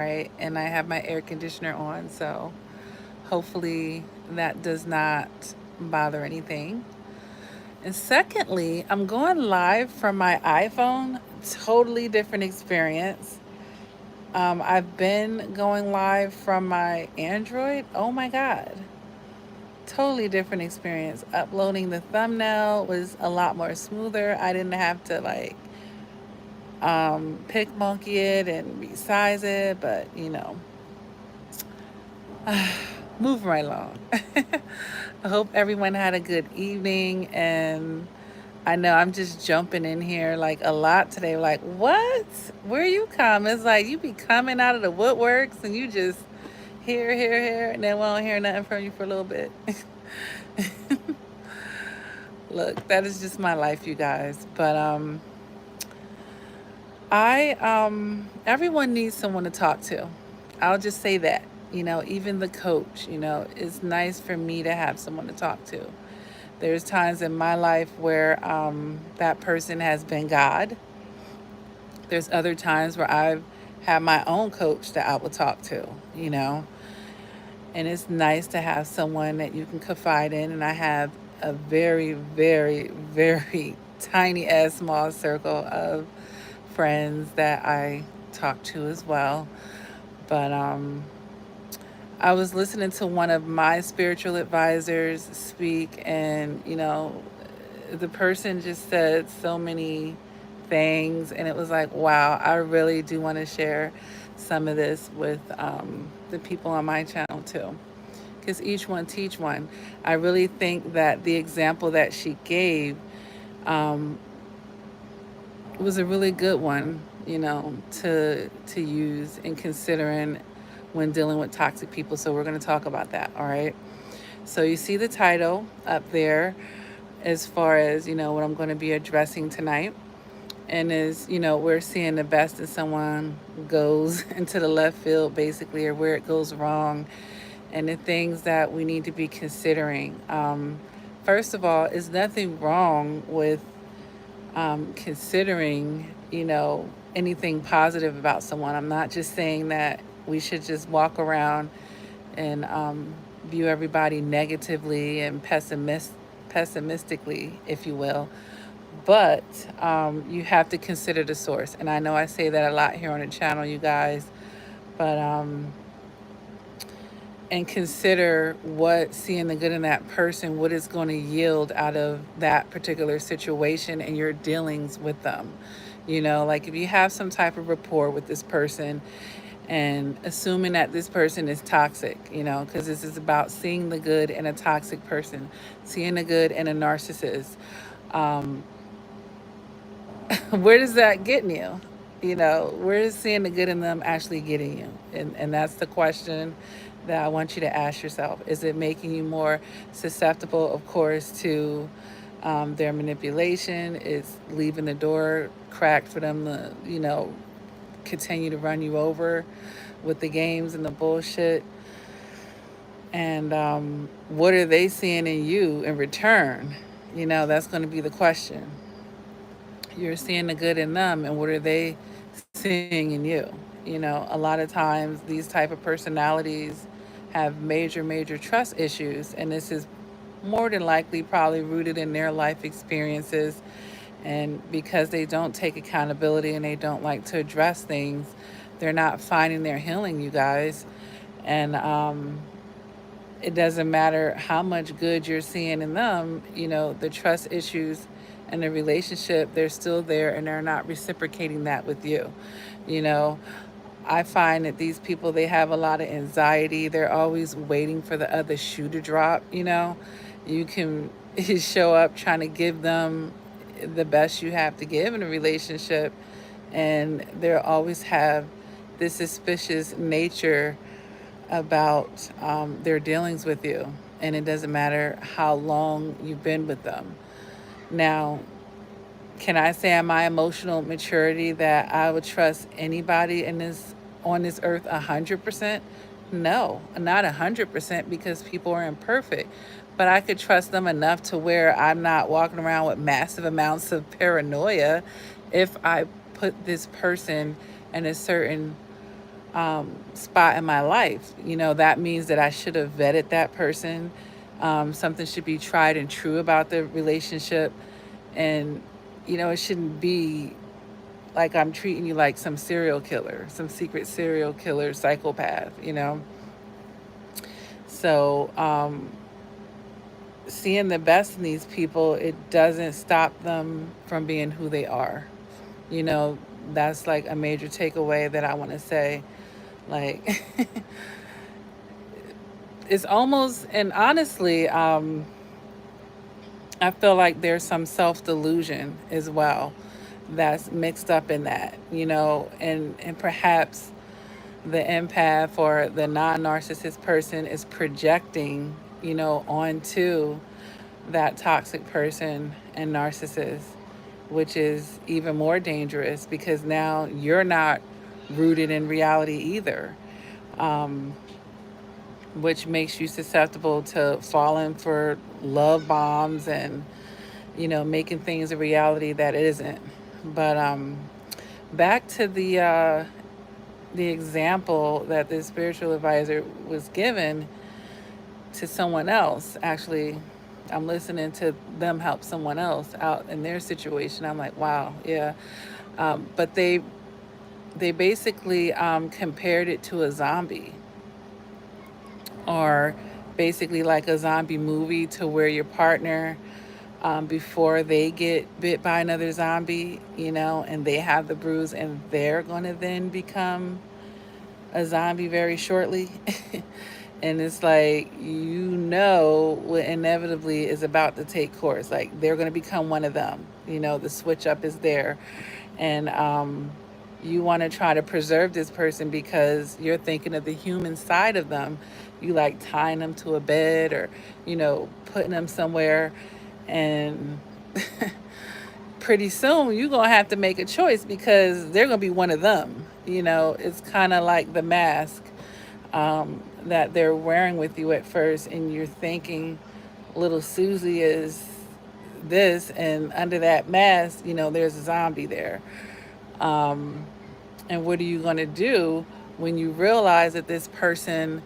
right? And I have my air conditioner on, so hopefully that does not bother anything. And secondly, I'm going live from my iPhone, totally different experience. I've been going live from my Android. Oh my God. Totally different experience. Uploading the thumbnail was a lot more smoother. I didn't have to pick monkey it and resize it, but move right along. I hope everyone had a good evening, and I know I'm just jumping in here like a lot today. Like, what? Where you come? It's like you be coming out of the woodworks and you just here, and then we won't hear nothing from you for a little bit. Look, that is just my life, you guys. But I everyone needs someone to talk to. I'll just say that. Even the coach, it's nice for me to have someone to talk to. There's times in my life where that person has been God. There's other times where I've had my own coach that I will talk to. And it's nice to have someone that you can confide in. And I have a very, very, very tiny ass small circle of friends that I talk to as well. But I was listening to one of my spiritual advisors speak, and the person just said so many things, and it was like, wow, I really do want to share some of this with the people on my channel too, because each one teach one. I really think that the example that she gave um, was a really good one, to use in considering when dealing with toxic people. So we're going to talk about that, all right? So you see the title up there as far as, what I'm going to be addressing tonight. And we're seeing the best in someone goes into the left field, basically, or where it goes wrong, and the things that we need to be considering. First of all, is nothing wrong with considering, anything positive about someone. I'm not just saying that we should just walk around and view everybody negatively and pessimistically, if you will. But you have to consider the source. And I know I say that a lot here on the channel, you guys. But and consider what seeing the good in that person, what is going to yield out of that particular situation and your dealings with them. Like if you have some type of rapport with this person, and assuming that this person is toxic, because this is about seeing the good in a toxic person, seeing the good in a narcissist. Um, where does that getting you? Where is seeing the good in them actually getting you? And that's the question that I want you to ask yourself. Is it making you more susceptible, of course, to their manipulation? Is leaving the door cracked for them to, continue to run you over with the games and the bullshit? And what are they seeing in you in return? That's going to be the question. You're seeing the good in them, and what are they seeing in you? A lot of times these type of personalities have major trust issues, and this is more than likely probably rooted in their life experiences. And because they don't take accountability and they don't like to address things, they're not finding their healing, you guys. And it doesn't matter how much good you're seeing in them, the trust issues and the relationship, they're still there, and they're not reciprocating that with you. You know, I find that these people, they have a lot of anxiety. They're always waiting for the other shoe to drop. You can show up trying to give them the best you have to give in a relationship, and they'll always have this suspicious nature about their dealings with you, and it doesn't matter how long you've been with them. Now, can I say at my emotional maturity that I would trust anybody in this on this earth 100%? No, not 100%, because people are imperfect. But I could trust them enough to where I'm not walking around with massive amounts of paranoia if I put this person in a certain spot in my life. That means that I should have vetted that person. Something should be tried and true about the relationship. And, it shouldn't be like I'm treating you like some serial killer, some secret serial killer, psychopath. So, seeing the best in these people, it doesn't stop them from being who they are. You know, that's like a major takeaway that I want to say. Like, it's almost, and honestly, I feel like there's some self delusion as well that's mixed up in that, and perhaps the empath or the non narcissist person is projecting, onto that toxic person and narcissist, which is even more dangerous because now you're not rooted in reality either, um, which makes you susceptible to falling for love bombs and, making things a reality that it isn't. But back to the example that the spiritual advisor was given to someone else. Actually, I'm listening to them help someone else out in their situation. I'm like, wow, yeah. But they basically compared it to a zombie, or basically like a zombie movie, to where your partner, before they get bit by another zombie, and they have the bruise, and they're going to then become a zombie very shortly. And it's like, what inevitably is about to take course. Like, they're going to become one of them. The switch up is there. And you want to try to preserve this person because you're thinking of the human side of them. You like tying them to a bed, or, putting them somewhere. And pretty soon you're going to have to make a choice because they're going to be one of them. It's kind of like the mask, that they're wearing with you at first, and you're thinking little Susie is this, and under that mask, there's a zombie there. Um, and what are you going to do when you realize that this person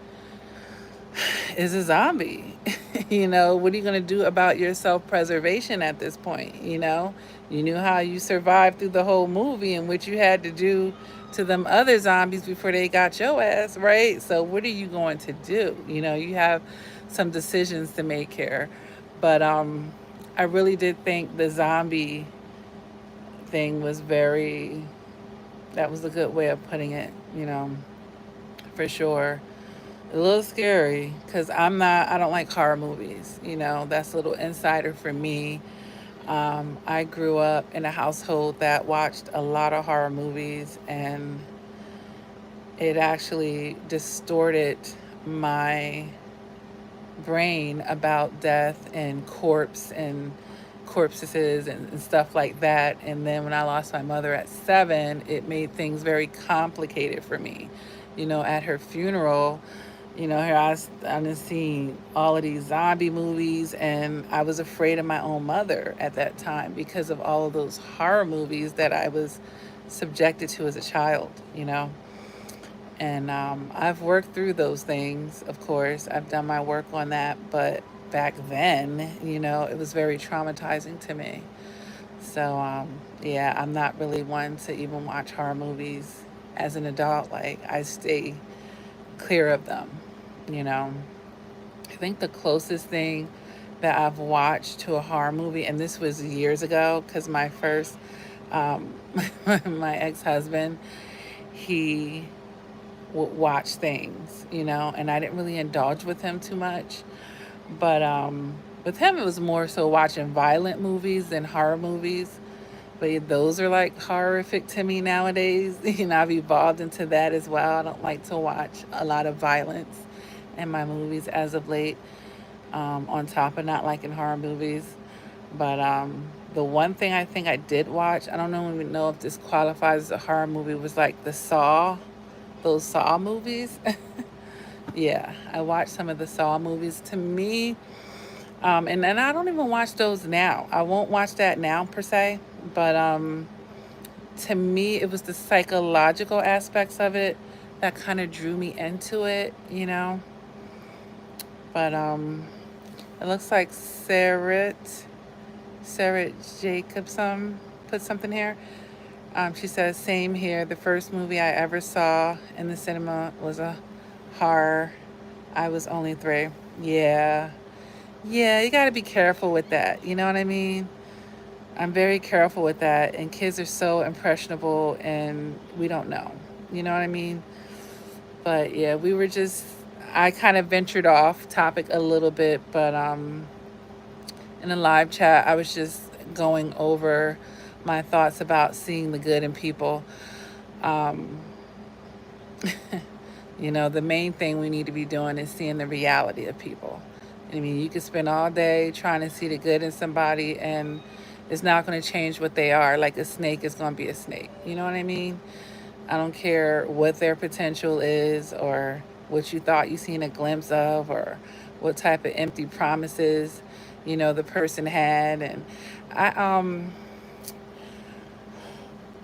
is a zombie? What are you going to do about your self-preservation at this point? You knew how you survived through the whole movie and what you had to do to them other zombies before they got your ass, right? So what are you going to do? You have some decisions to make here. But I really did think the zombie thing was that was a good way of putting it, for sure. A little scary because I don't like horror movies. That's a little insider for me. I grew up in a household that watched a lot of horror movies, and it actually distorted my brain about death and corpses and stuff like that. And then when I lost my mother at 7, it made things very complicated for me. At her funeral, here I seen all of these zombie movies, and I was afraid of my own mother at that time because of all of those horror movies that I was subjected to as a child. And I've worked through those things, of course. I've done my work on that, but back then, it was very traumatizing to me. So, yeah, I'm not really one to even watch horror movies as an adult. Like, I stay clear of them, you know. I think the closest thing that I've watched to a horror movie, and this was years ago, because my first, um, my ex-husband, he would watch things, and I didn't really indulge with him too much. But with him, it was more so watching violent movies than horror movies. But those are like horrific to me nowadays. I've evolved into that as well. I don't like to watch a lot of violence in my movies as of late, on top of not liking horror movies. But the one thing I think I did watch, I don't even know if this qualifies as a horror movie, was like those Saw movies. Yeah, I watched some of the Saw movies. To me, and then I don't even watch those now. I won't watch that now per se, but to me, it was the psychological aspects of it that kind of drew me into it, But it looks like Sarah Jacobson put something here. She says, same here. The first movie I ever saw in the cinema was a horror. I was only 3. Yeah. Yeah, you got to be careful with that. You know what I mean? I'm very careful with that. And kids are so impressionable and we don't know. You know what I mean? But yeah, I kind of ventured off topic a little bit, but in a live chat, I was just going over my thoughts about seeing the good in people. Um, the main thing we need to be doing is seeing the reality of people. I mean, you can spend all day trying to see the good in somebody, and it's not going to change what they are. Like a snake is going to be a snake. You know what I mean? I don't care what their potential is or what you thought you seen a glimpse of or what type of empty promises, the person had. And I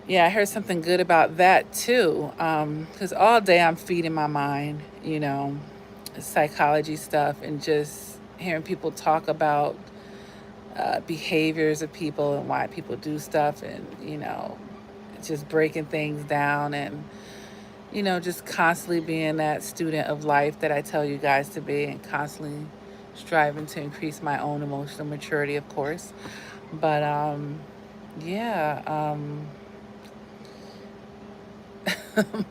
yeah, I heard something good about that too. Because all day I'm feeding my mind, psychology stuff and just hearing people talk about behaviors of people and why people do stuff and, just breaking things down and, just constantly being that student of life that I tell you guys to be and constantly striving to increase my own emotional maturity, of course. But yeah,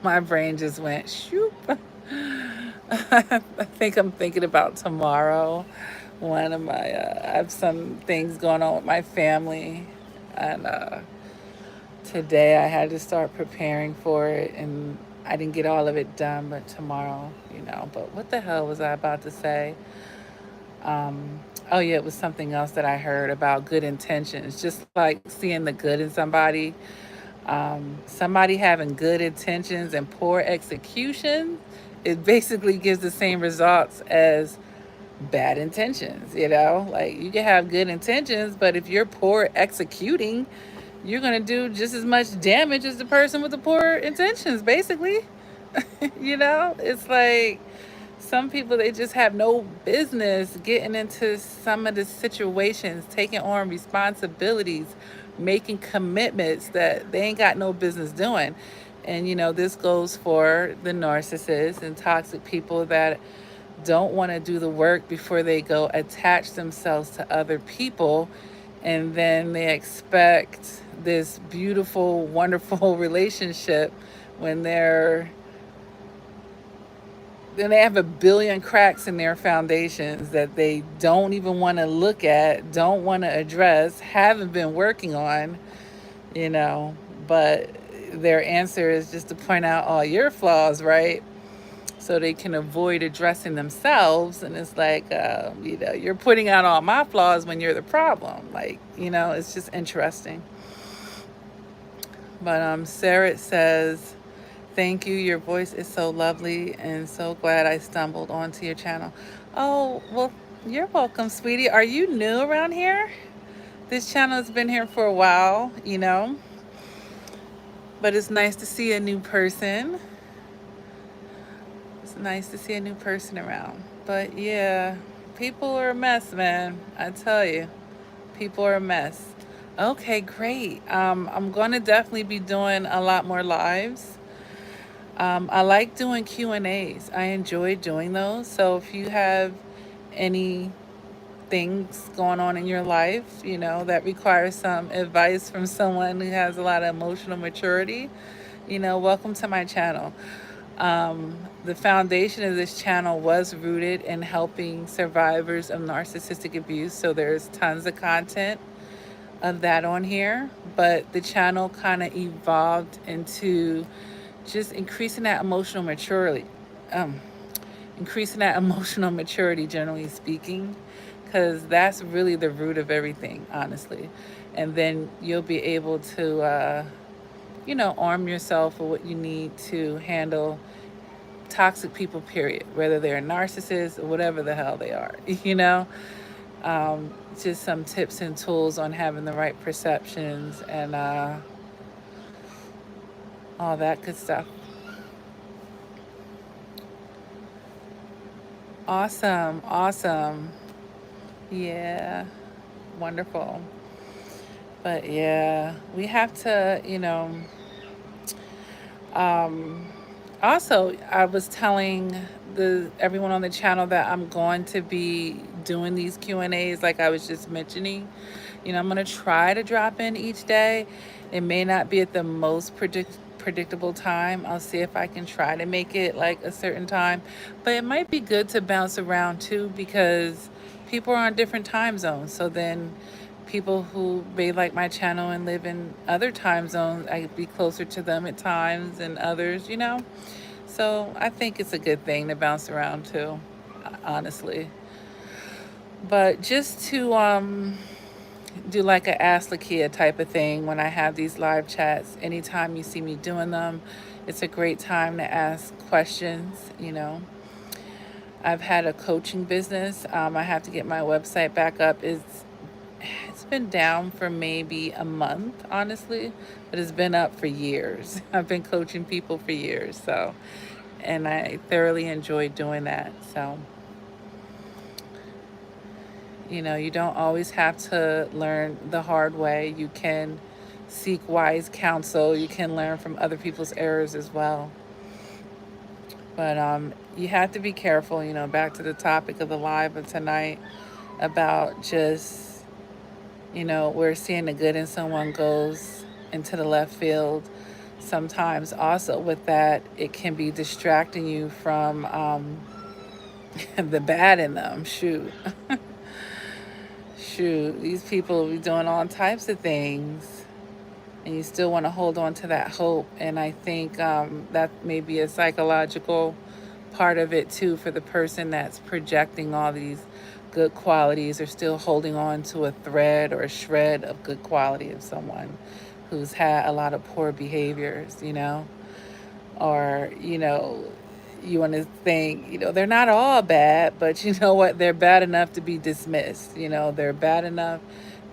my brain just went shoop. I think I'm thinking about tomorrow. I have some things going on with my family, and today I had to start preparing for it, and I didn't get all of it done, but tomorrow, But what the hell was I about to say? Oh yeah, it was something else that I heard about good intentions. Just like seeing the good in somebody. Somebody having good intentions and poor execution, it basically gives the same results as bad intentions, Like you can have good intentions, but if you're poor executing, you're going to do just as much damage as the person with the poor intentions, basically. It's like some people, they just have no business getting into some of the situations, taking on responsibilities, making commitments that they ain't got no business doing. And this goes for the narcissists and toxic people that don't want to do the work before they go attach themselves to other people, and then they expect this beautiful, wonderful relationship when then they have a billion cracks in their foundations that they don't even want to look at, don't want to address, haven't been working on, but their answer is just to point out all your flaws, right? So they can avoid addressing themselves. And it's like, you're putting out all my flaws when you're the problem. Like, it's just interesting. But Sarah says, thank you. Your voice is so lovely and so glad I stumbled onto your channel. Oh, well, you're welcome, sweetie. Are you new around here? This channel has been here for a while, but it's nice to see a new person. It's nice to see a new person around. But yeah, people are a mess, man. I tell you, people are a mess. Okay, great. I'm going to definitely be doing a lot more lives. I like doing Q&As. I enjoy doing those. So if you have any things going on in your life, that requires some advice from someone who has a lot of emotional maturity, welcome to my channel. The foundation of this channel was rooted in helping survivors of narcissistic abuse. So there's tons of content of that on here, but the channel kind of evolved into just increasing that emotional maturity, generally speaking, because that's really the root of everything, honestly. And then you'll be able to, arm yourself with what you need to handle toxic people, period, whether they're narcissists or whatever the hell they are, just some tips and tools on having the right perceptions and all that good stuff. Awesome. Awesome. Yeah. Wonderful. But yeah, we have to, um, also, I was telling the everyone on the channel that I'm going to be doing these Q&As like I was just mentioning. I'm going to try to drop in each day. It may not be at the most predictable time. I'll see if I can try to make it like a certain time. But it might be good to bounce around too, because people are on different time zones. So then people who may like my channel and live in other time zones, I'd be closer to them at times and others. So I think it's a good thing to bounce around too, honestly. But just to do like a Ask Lakia type of thing when I have these live chats, anytime you see me doing them, it's a great time to ask questions. I've had a coaching business. I have to get my website back up. It's been down for maybe a month, honestly, but it's been up for years. I've been coaching people for years, and I thoroughly enjoy doing that. So, you don't always have to learn the hard way. You can seek wise counsel. You can learn from other people's errors as well. But you have to be careful, back to the topic of the live of tonight about just, where seeing the good in someone goes into the left field. Sometimes also with that, it can be distracting you from the bad in them. Shoot. Shoot, these people be doing all types of things, and you still want to hold on to that hope. And I think that may be a psychological part of it too, for the person that's projecting all these good qualities or still holding on to a thread or a shred of good quality of someone who's had a lot of poor behaviors. Or you want to think, they're not all bad, but you know what? They're bad enough to be dismissed. They're bad enough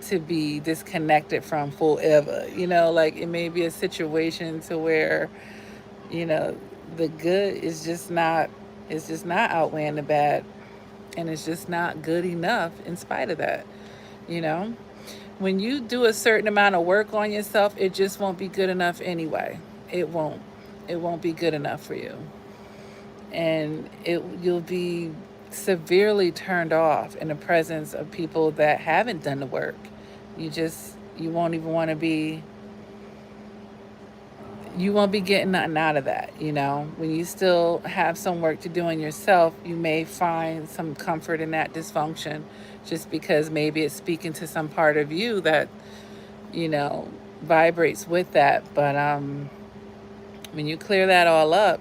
to be disconnected from forever. Like it may be a situation to where, you know, the good is just not outweighing the bad, and it's just not good enough in spite of that. You know, when you do a certain amount of work on yourself, it just won't be good enough anyway. It won't. It won't be good enough for you, and you'll be severely turned off in the presence of people that haven't done the work. You won't even want to be. You won't be getting nothing out of that. When you still have some work to do in yourself, you may find some comfort in that dysfunction, just because maybe it's speaking to some part of you that you know vibrates with that. But when you clear that all up,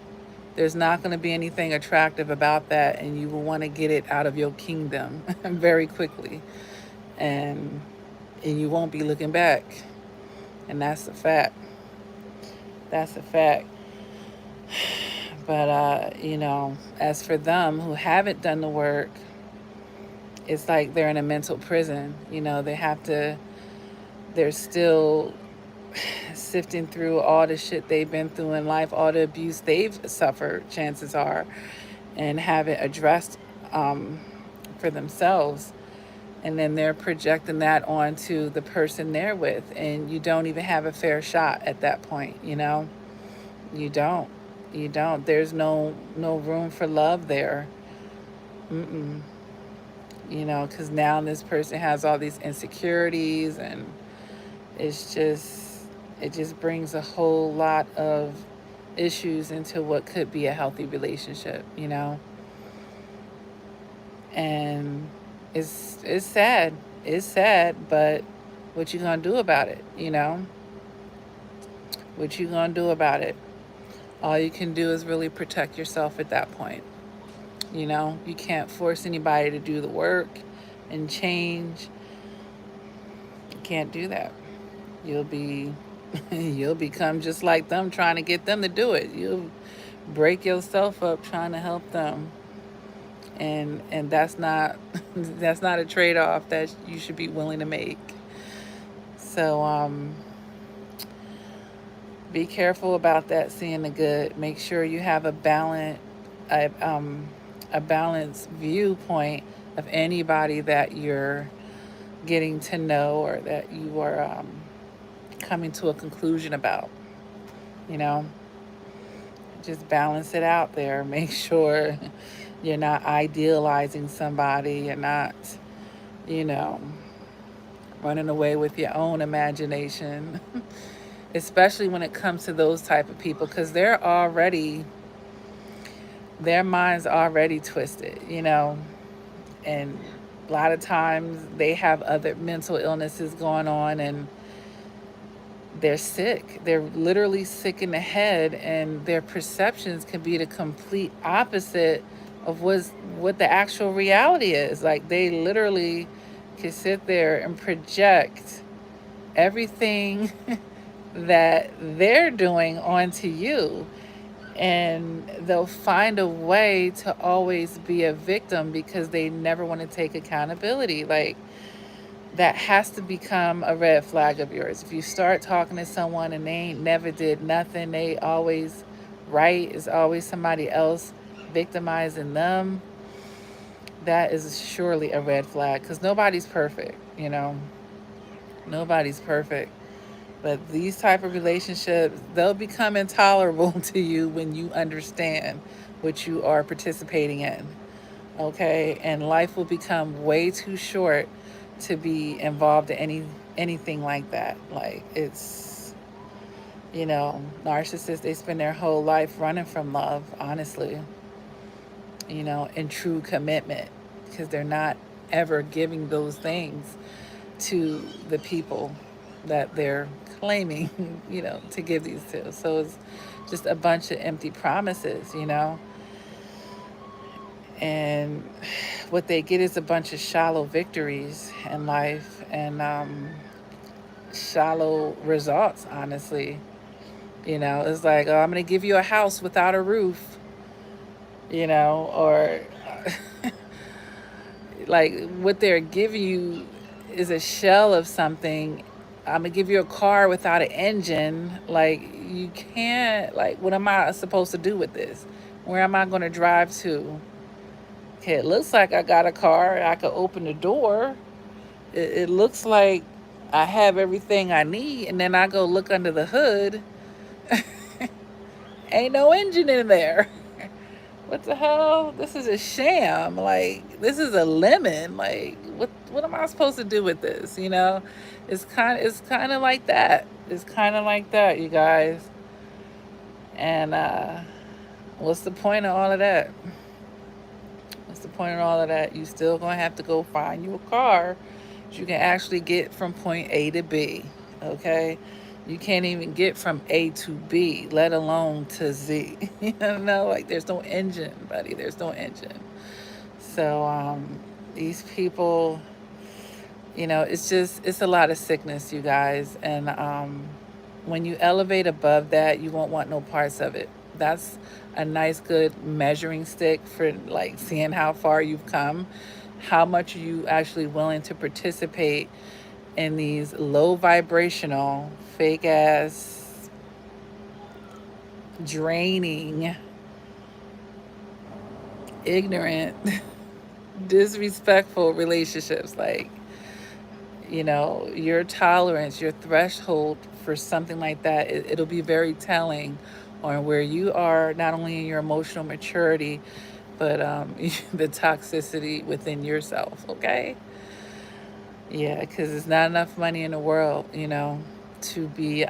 there's not going to be anything attractive about that, and you will want to get it out of your kingdom very quickly, and you won't be looking back. And that's a fact. That's a fact. But as for them who haven't done the work, it's like they're in a mental prison. They're still sifting through all the shit they've been through in life, all the abuse they've suffered, chances are, and haven't addressed for themselves. And then they're projecting that onto the person they're with, and you don't even have a fair shot at that point. You don't. You don't. There's no room for love there. Mm-mm. Because now this person has all these insecurities, and it's just it just brings a whole lot of issues into what could be a healthy relationship. And it's sad. It's sad, but what you gonna do about it? What you gonna do about it? All you can do is really protect yourself at that point. You can't force anybody to do the work and change. You can't do that. You'll be you'll become just like them, trying to get them to do it. You'll break yourself up trying to help them. And that's not that's not a trade-off that you should be willing to make. So be careful about that, seeing the good. Make sure you have a a balanced viewpoint of anybody that you're getting to know or that you are coming to a conclusion about. You know, just balance it out there. Make sure you're not idealizing somebody. You're not, you know, running away with your own imagination, especially when it comes to those type of people, because their mind's already twisted, and a lot of times they have other mental illnesses going on, and they're sick. They're literally sick in the head, and their perceptions can be the complete opposite of what the actual reality is. Like, they literally can sit there and project everything that they're doing onto you, and they'll find a way to always be a victim because they never want to take accountability. Like, that has to become a red flag of yours. If you start talking to someone and they ain't never did nothing, they always right, is always somebody else victimizing them, that is surely a red flag, because nobody's perfect. Nobody's perfect. But these type of relationships, they'll become intolerable to you when you understand what you are participating in. Okay? And life will become way too short to be involved in anything like that. Like, it's, narcissists, they spend their whole life running from love, honestly, in true commitment, because they're not ever giving those things to the people that they're claiming, to give these to. So it's just a bunch of empty promises. And what they get is a bunch of shallow victories in life, and shallow results, honestly. It's like, oh, I'm going to give you a house without a roof, or like, what they're giving you is a shell of something. I'm gonna give you a car without an engine. Like, you can't, like, what am I supposed to do with this? Where am I gonna drive to? Okay, it looks like I got a car. I could open the door. It looks like I have everything I need, and then I go look under the hood. Ain't no engine in there. What the hell? This is a sham. Like, this is a lemon. Like, what am I supposed to do with this? It's kind of like that. It's kind of like that, you guys. And what's the point of all of that? What's the point of all of that? You still gonna have to go find you a car that you can actually get from point A to B. Okay? You can't even get from A to B, let alone to Z. Like, there's no engine, buddy. There's no engine. So these people, it's a lot of sickness, you guys. And when you elevate above that, you won't want no parts of it. That's a nice, good measuring stick for, like, seeing how far you've come, how much are you actually willing to participate in these low vibrational, fake ass, draining, ignorant, disrespectful relationships. Like, your tolerance, your threshold for something like that, it'll be very telling on where you are, not only in your emotional maturity, but the toxicity within yourself. Okay? Yeah, because there's not enough money in the world, to be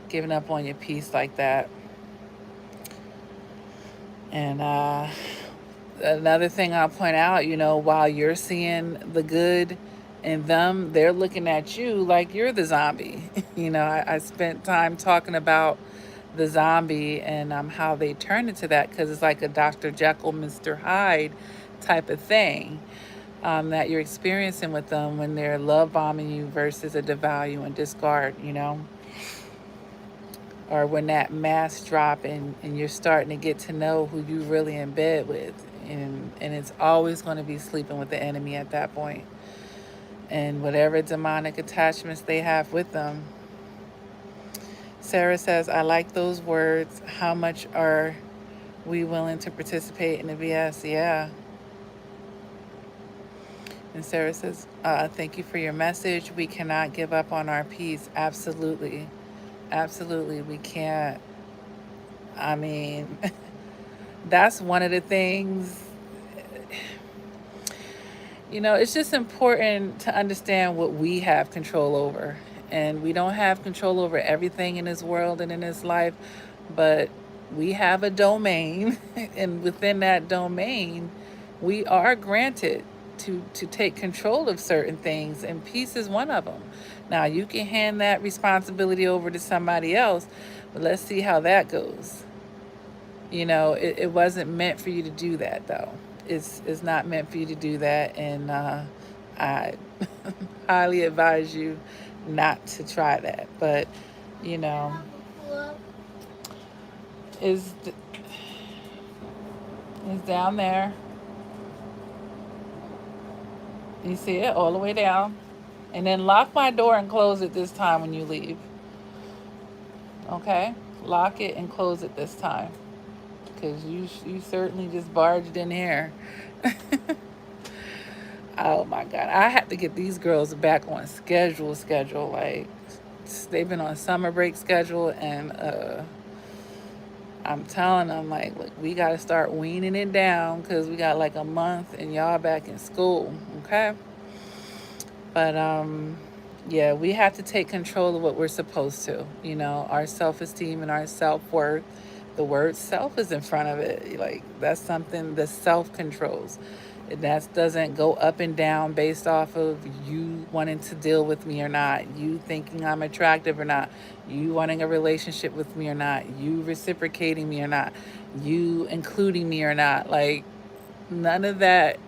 giving up on your peace like that. And another thing I'll point out, while you're seeing the good in them, they're looking at you like you're the zombie. I spent time talking about the zombie and how they turn into that, because it's like a Dr. Jekyll, Mr. Hyde type of thing. That you're experiencing with them when they're love bombing you versus a devalue and discard, or when that mask drop, and you're starting to get to know who you really in bed with, and it's always going to be sleeping with the enemy at that point, and whatever demonic attachments they have with them. Sarah says, I like those words. How much are We willing to participate in the BS, yeah. And Sarah says, thank you for your message. We cannot give up on our peace. Absolutely. Absolutely. We can't. I mean, that's one of the things, it's just important to understand what we have control over. And we don't have control over everything in this world and in this life, but we have a domain. And within that domain, we are granted to take control of certain things, and peace is one of them. Now, you can hand that responsibility over to somebody else, but let's see how that goes. It wasn't meant for you to do that, though. It's not meant for you to do that, and I highly advise you not to try that. But you know, is is down there. You see it all the way down, and then lock my door and close it this time when you leave. Okay, lock it and close it this time, because you certainly just barged in here. Oh my God. I have to get these girls back on schedule. Like, they've been on summer break schedule, and I'm telling them, like, look, we got to start weaning it down because we got like a month and y'all back in school. Okay. But yeah, we have to take control of what we're supposed to, our self-esteem and our self-worth. The word self is in front of it. Like, that's something the self controls. That doesn't go up and down based off of you wanting to deal with me or not, you thinking I'm attractive or not, you wanting a relationship with me or not, you reciprocating me or not, you including me or not. Like, none of that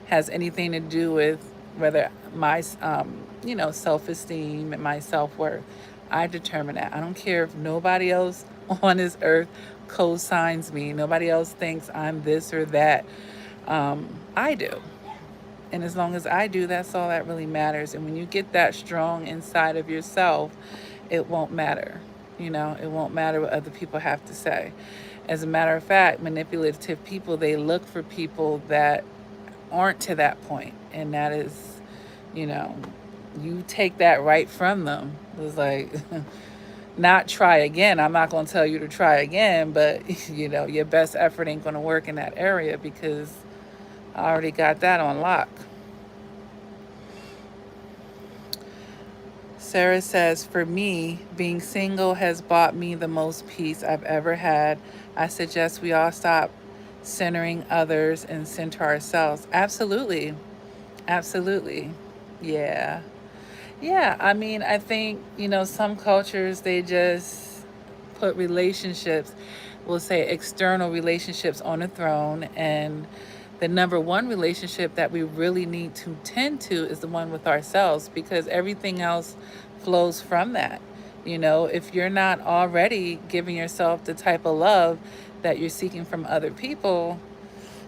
has anything to do with whether my self-esteem and my self-worth. I determine that. I don't care if nobody else on this earth co-signs me, nobody else thinks I'm this or that. I do. And as long as I do, that's all that really matters. And when you get that strong inside of yourself, it won't matter. It won't matter what other people have to say. As a matter of fact, manipulative people, they look for people that aren't to that point. And that is, you take that right from them. It's like, not try again. I'm not going to tell you to try again, but, your best effort ain't going to work in that area because I already got that on lock. Sarah says, for me, being single has bought me the most peace I've ever had. I suggest we all stop centering others and center ourselves. Absolutely. Absolutely. Yeah. Yeah. I mean, I think, some cultures, they just put relationships, we'll say external relationships, on a throne. And the number one relationship that we really need to tend to is the one with ourselves, because everything else flows from that. If you're not already giving yourself the type of love that you're seeking from other people,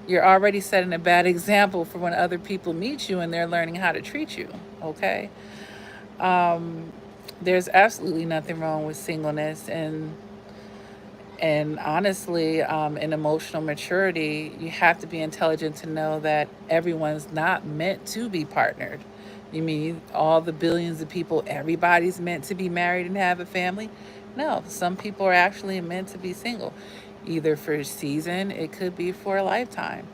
you're already setting a bad example for when other people meet you and they're learning how to treat you. Okay. There's absolutely nothing wrong with singleness, and honestly, in emotional maturity, you have to be intelligent to know that everyone's not meant to be partnered. You mean all the billions of people, everybody's meant to be married and have a family? No, some people are actually meant to be single, either for a season, it could be for a lifetime.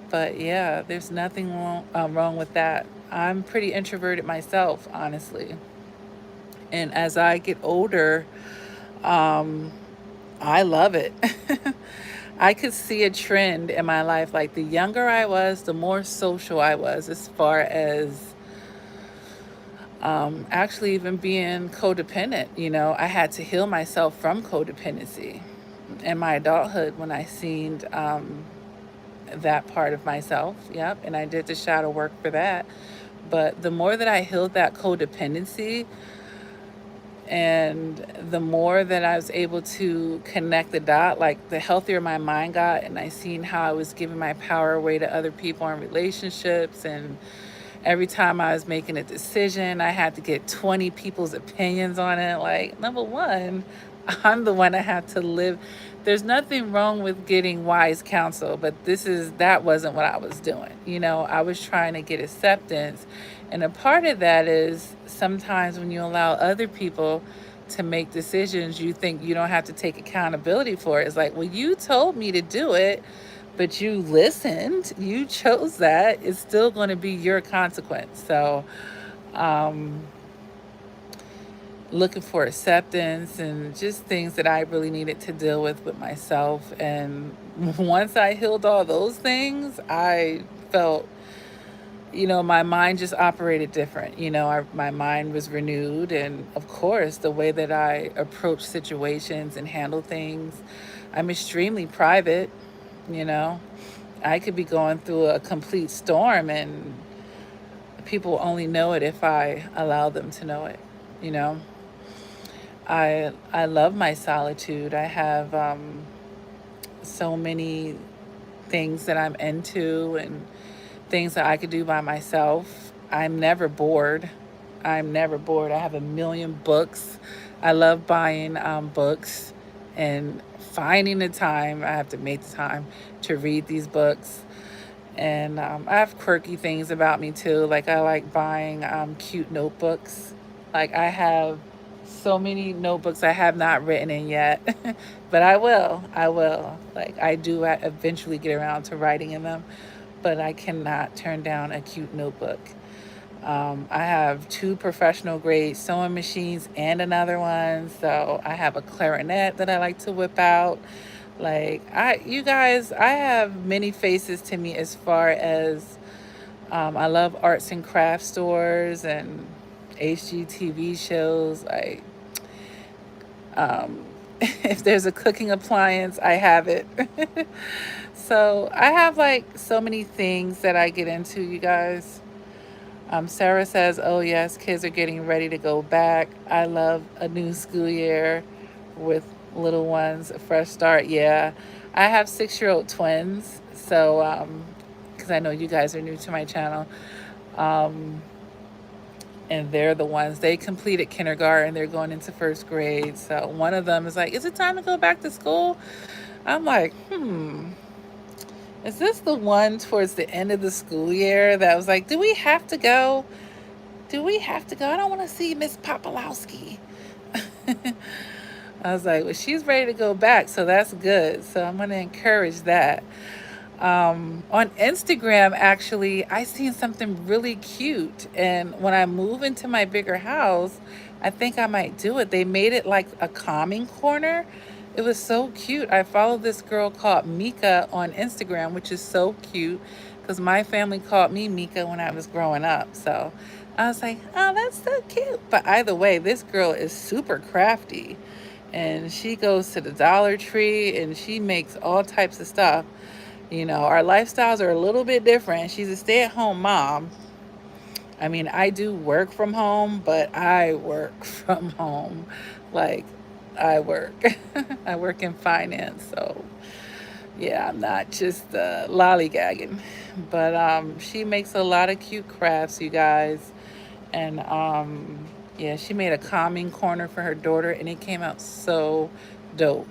But yeah, there's nothing wrong with that. I'm pretty introverted myself, honestly. And as I get older, um, I love it. I could see a trend in my life. Like, the younger I was, the more social I was, as far as actually even being codependent. I had to heal myself from codependency in my adulthood when I seen that part of myself. Yep. And I did the shadow work for that. But the more that I healed that codependency, and the more that I was able to connect the dot, like, the healthier my mind got, and I seen how I was giving my power away to other people in relationships. And every time I was making a decision, I had to get 20 people's opinions on it. Like, number one, I'm the one that had to live there's nothing wrong with getting wise counsel, but that wasn't what I was doing. I was trying to get acceptance. And a part of that is sometimes when you allow other people to make decisions, you think you don't have to take accountability for it. It's like, well, you told me to do it, but you listened, you chose that. It's still going to be your consequence. So, um, looking for acceptance and just things that I really needed to deal with myself. And once I healed all those things, I felt, my mind just operated different. My mind was renewed. And of course, the way that I approach situations and handle things, I'm extremely private. You know, I could be going through a complete storm and people only know it if I allow them to know it. You know, I love my solitude. I have so many things that I'm into and things that I could do by myself. I'm never bored. I'm never bored. I have a million books. I love buying books and finding the time. I have to make the time to read these books. And I have quirky things about me too. Like I like buying cute notebooks. Like I have so many notebooks I have not written in yet, but I will. I will. Like I do eventually get around to writing in them, but I cannot turn down a cute notebook. I have two professional grade sewing machines and another one. So I have a clarinet that I like to whip out. Like you guys, I have many faces to me as far as I love arts and craft stores and HGTV shows. Like if there's a cooking appliance, I have it. So I have like so many things that I get into, you guys. Sarah says, oh, yes, kids are getting ready to go back. I love a new school year with little ones, a fresh start. Yeah, I have 6-year-old twins. So, because I know you guys are new to my channel. Um, and they're the ones, they completed kindergarten. They're going into first grade. So one of them is like, is it time to go back to school? I'm like, is this the one towards the end of the school year that was like, do we have to go? Do we have to go? I don't want to see Miss Popolowski. I was like, well, she's ready to go back, so that's good. So I'm going to encourage that. On Instagram, actually, I seen something really cute. And when I move into my bigger house, I think I might do it. They made it like a calming corner. It was so cute. I followed this girl called Mika on Instagram, which is so cute because my family called me Mika when I was growing up. So I was like, oh, that's so cute. But either way, this girl is super crafty and she goes to the Dollar Tree and she makes all types of stuff. Our lifestyles are a little bit different. She's a stay-at-home mom. I mean, I do work from home, but I work from home. Like, I work. I work in finance, so yeah, I'm not just lollygagging. But she makes a lot of cute crafts, you guys. And yeah, she made a calming corner for her daughter, and it came out so dope.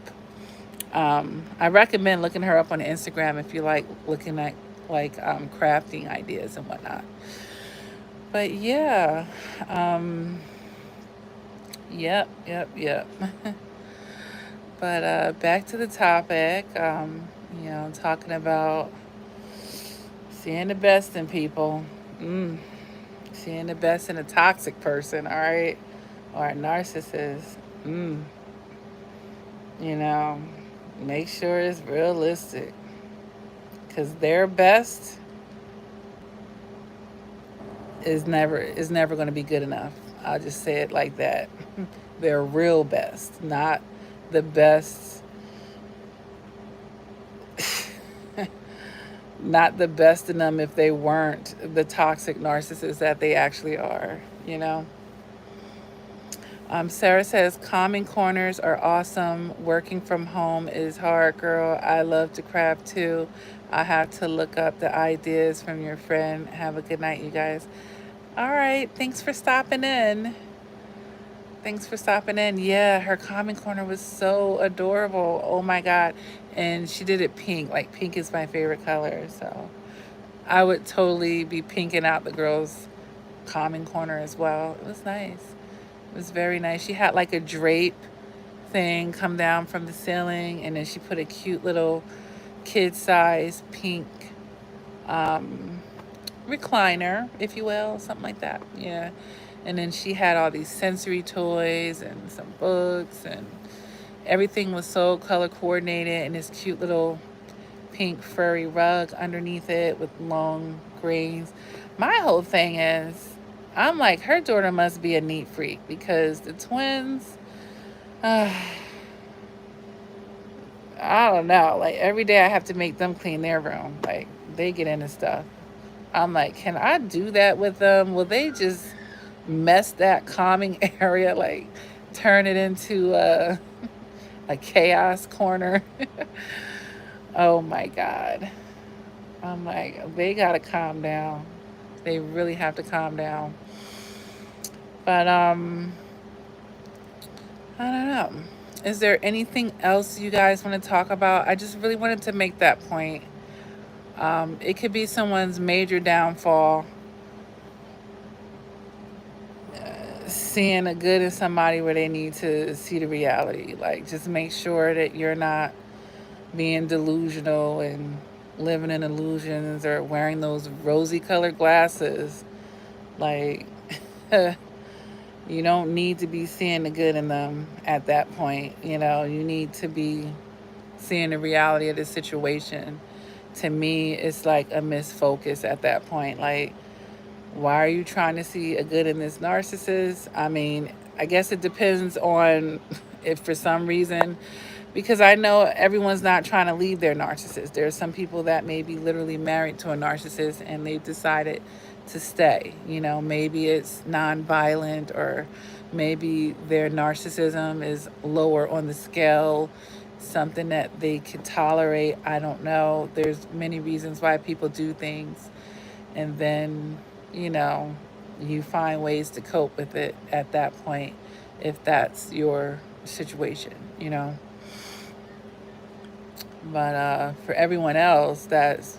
I recommend looking her up on Instagram if you like looking at like crafting ideas and whatnot. But yeah, yep. But back to the topic. Talking about seeing the best in people. Seeing the best in a toxic person, all right, or a narcissist. You know, make sure it's realistic, because their best is never going to be good enough. I'll just say it like that. Their real best, not the best, not the best in them if they weren't the toxic narcissists that they actually are. Sarah says, calming corners are awesome. Working from home is hard, girl. I love to craft too. I have to look up the ideas from your friend. Have a good night, you guys. All right. Thanks for stopping in. Thanks for stopping in. Yeah, her calming corner was so adorable. Oh my God. And she did it pink. Like, pink is my favorite color. So I would totally be pinking out the girls' calming corner as well. It was nice. It was very nice. She had like a drape thing come down from the ceiling, and then she put a cute little kid size pink um, recliner, if you will, something like that. Yeah. And then she had all these sensory toys and some books, and everything was so color coordinated, and this cute little pink furry rug underneath it with long grains. My whole thing is, I'm like, her daughter must be a neat freak because the twins, uh, I don't know. Like, every day I have to make them clean their room. Like, they get into stuff. I'm like, can I do that with them? Will they just mess that calming area, like turn it into a chaos corner? Oh my God. I'm like, they got to calm down. They really have to calm down. But I don't know. Is there anything else you guys want to talk about? I just really wanted to make that point. It could be someone's major downfall. Seeing the good in somebody where they need to see the reality. Like, just make sure that you're not being delusional and living in illusions or wearing those rosy colored glasses. Like, you don't need to be seeing the good in them at that point. You know, you need to be seeing the reality of the situation. To me, it's like a misfocus at that point. Like, why are you trying to see a good in this narcissist? I mean, I guess it depends on if for some reason, because I know everyone's not trying to leave their narcissist. There are some people that may be literally married to a narcissist and they've decided to stay. You know, maybe it's non-violent, or maybe their narcissism is lower on the scale, something that they can tolerate. I don't know. There's many reasons why people do things. And then, you know, you find ways to cope with it at that point, if that's your situation, you know. But for everyone else that's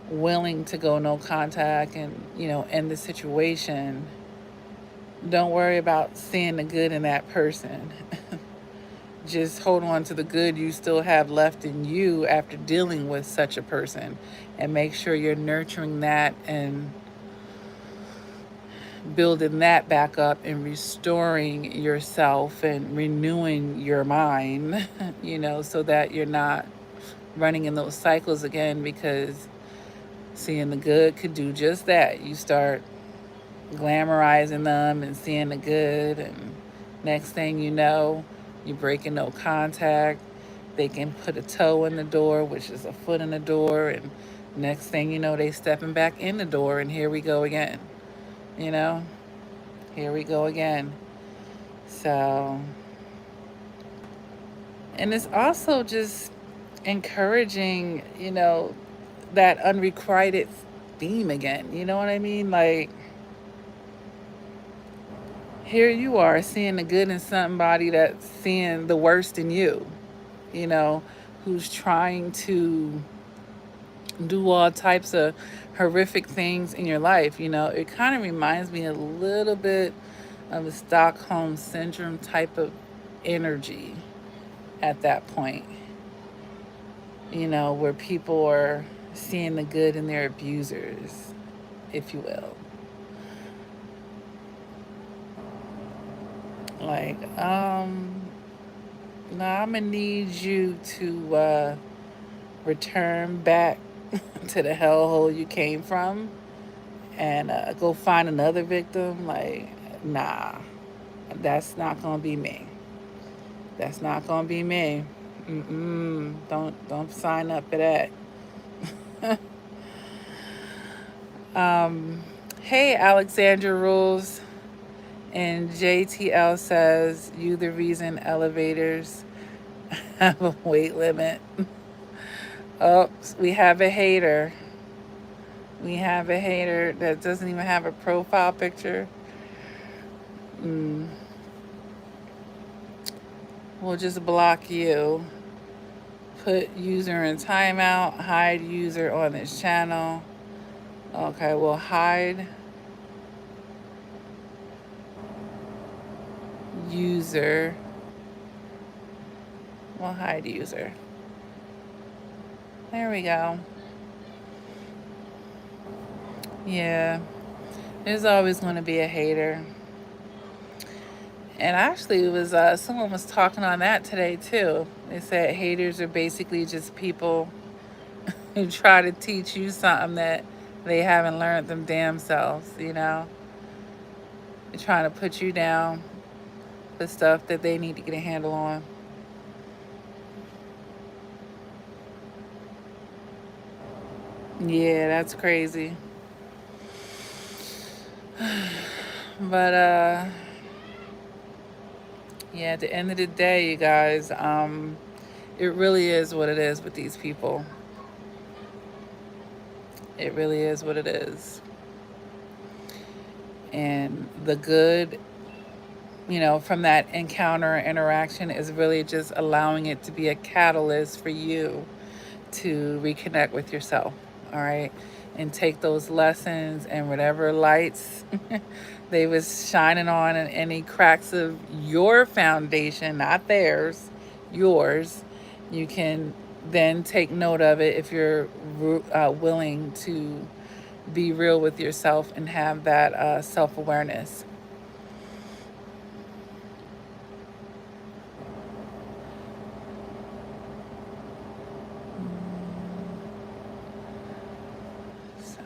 willing to go no contact and, you know, end the situation, don't worry about seeing the good in that person. Just hold on to the good you still have left in you after dealing with such a person, and make sure you're nurturing that and building that back up and restoring yourself and renewing your mind, you know, so that you're not running in those cycles again, because seeing the good could do just that. You start glamorizing them and seeing the good, and next thing you know, you're breaking no contact. They can put a toe in the door, which is a foot in the door, and next thing you know, they stepping back in the door, and here we go again. You know, here we go again. So, and it's also just encouraging, you know, that unrequited theme again. You know what I mean? Like, here you are seeing the good in somebody that's seeing the worst in you, you know, who's trying to do all types of horrific things in your life. You know, it kind of reminds me a little bit of a Stockholm syndrome type of energy at that point, you know, where people are seeing the good in their abusers, if you will. Like, no, I'm gonna need you to return back to the hellhole you came from, and go find another victim. Like, nah, that's not gonna be me. That's not gonna be me. Don't sign up for that. Hey, Alexandra Rules. And JTL says, you the reason elevators have a weight limit. Oops, we have a hater. We have a hater that doesn't even have a profile picture. Mm, we'll just block you. Put user in timeout. Hide user on this channel. Okay, we'll hide user. We'll hide user. There we go. Yeah, there's always going to be a hater. And actually, it was someone was talking on that today too. They said haters are basically just people who try to teach you something that they haven't learned them damn selves. They're trying to put you down for stuff that they need to get a handle on. Yeah, that's crazy. But yeah, at the end of the day, you guys, it really is what it is with these people. It really is what it is. And the good, from that encounter or interaction is really just allowing it to be a catalyst for you to reconnect with yourself, all right? And take those lessons and whatever lights they was shining on and any cracks of your foundation, not theirs, yours, you can then take note of it if you're willing to be real with yourself and have that self-awareness. So,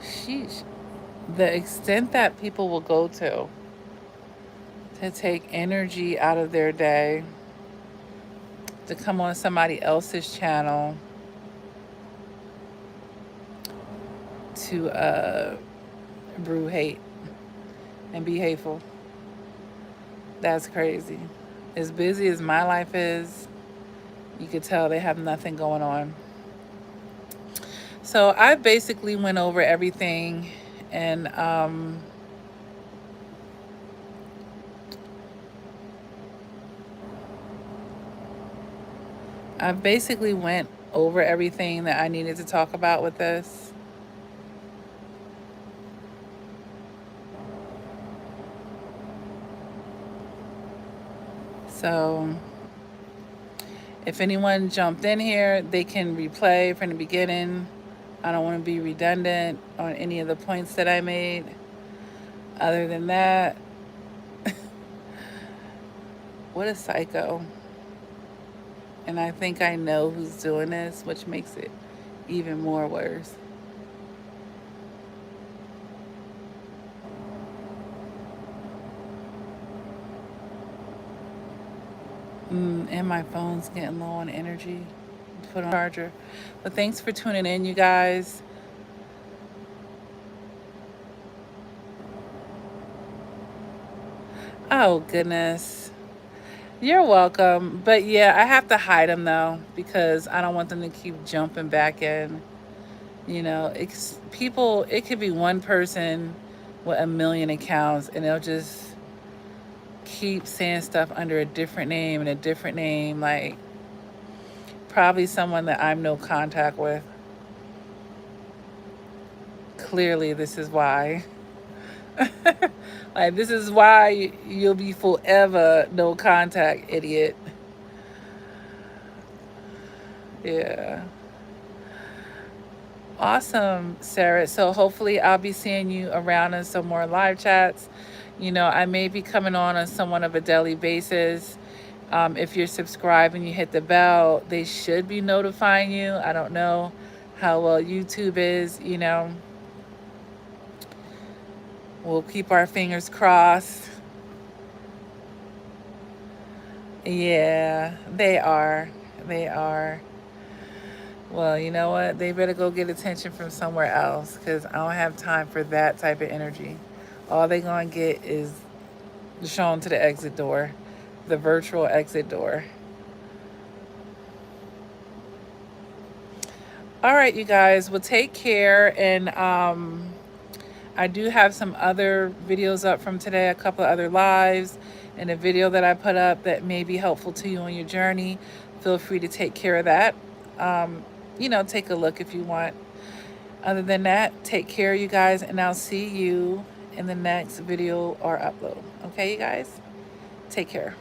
sheesh. The extent that people will go to take energy out of their day to come on somebody else's channel to brew hate and be hateful. That's crazy. As busy as my life is, you could tell they have nothing going on. So I basically went over everything, and I basically went over everything that I needed to talk about with this. So if anyone jumped in here, they can replay from the beginning. I don't want to be redundant on any of the points that I made. Other than that, what a psycho. And I think I know who's doing this, which makes it even more worse. And my phone's getting low on energy. Put on charger. But thanks for tuning in, you guys. Oh, goodness. You're welcome. But yeah, I have to hide them though, because I don't want them to keep jumping back in. People, it could be one person with a million accounts and they'll just keep saying stuff under a different name and a different name, like probably someone that I'm no contact with. Clearly, this is why. Like, this is why you'll be forever no contact, idiot. Yeah. Awesome, Sarah. So hopefully I'll be seeing you around in some more live chats. I may be coming on somewhat of a daily basis. If you're subscribed and you hit the bell, they should be notifying you. I don't know. how well YouTube is, you know. We'll keep our fingers crossed. Yeah, they are. They are. Well, you know what? They better go get attention from somewhere else because I don't have time for that type of energy. All they going to get is shown to the exit door, the virtual exit door. All right, you guys. Well, take care. And I do have some other videos up from today, a couple of other lives, and a video that I put up that may be helpful to you on your journey. Feel free to take care of that. You know, take a look if you want. Other than that, take care, you guys, and I'll see you in the next video or upload. Okay, you guys? Take care.